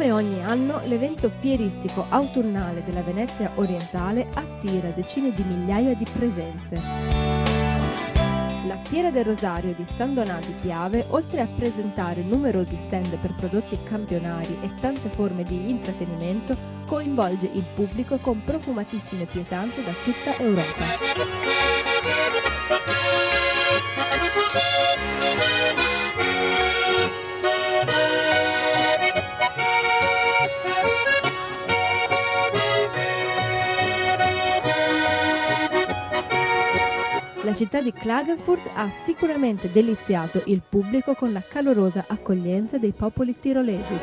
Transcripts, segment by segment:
Come ogni anno, l'evento fieristico autunnale della Venezia orientale attira decine di migliaia di presenze. La Fiera del Rosario di San Donà di Piave, oltre a presentare numerosi stand per prodotti campionari e tante forme di intrattenimento, coinvolge il pubblico con profumatissime pietanze da tutta Europa. La città di Klagenfurt ha sicuramente deliziato il pubblico con la calorosa accoglienza dei popoli tirolesi.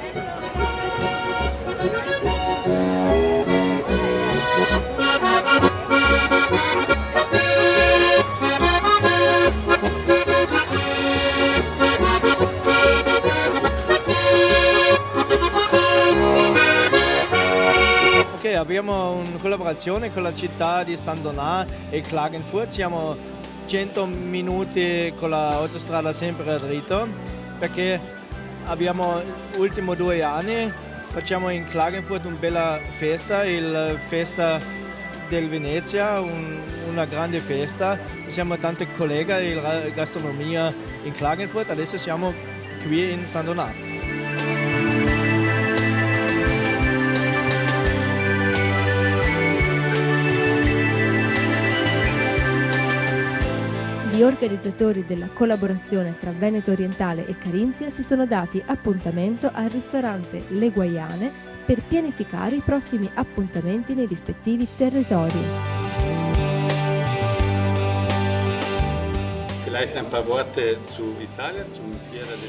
Abbiamo una collaborazione con la città di San Donà e Klagenfurt, siamo 100 minuti con l'autostrada sempre dritto, perché abbiamo gli ultimi 2 anni facciamo in Klagenfurt una bella festa, il festa del Venezia, una grande festa, siamo tanti colleghi della gastronomia in Klagenfurt, adesso siamo qui in San Donà. Gli organizzatori della collaborazione tra Veneto Orientale e Carinzia si sono dati appuntamento al ristorante Le Guaiane per pianificare i prossimi appuntamenti nei rispettivi territori.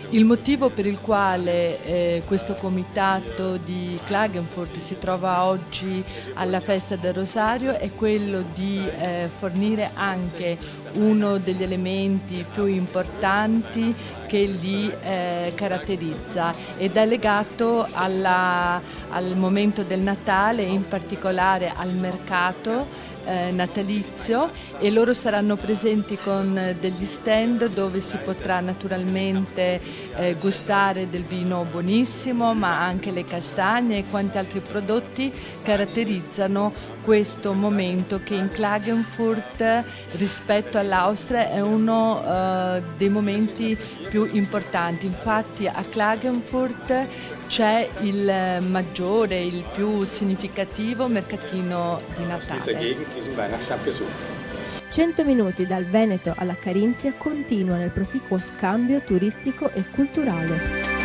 Il motivo per il quale questo comitato di Klagenfurt si trova oggi alla Festa del Rosario è quello di fornire anche uno degli elementi più importanti che li caratterizza ed è legato al momento del Natale, in particolare al mercato natalizio, e loro saranno presenti con degli stand dove si potrà naturalmente gustare del vino buonissimo, ma anche le castagne e quanti altri prodotti caratterizzano questo momento che in Klagenfurt rispetto all'Austria è uno dei momenti più importanti. Infatti a Klagenfurt c'è il maggiore, il più significativo mercatino di Natale. 100 minuti dal Veneto alla Carinzia continua nel proficuo scambio turistico e culturale.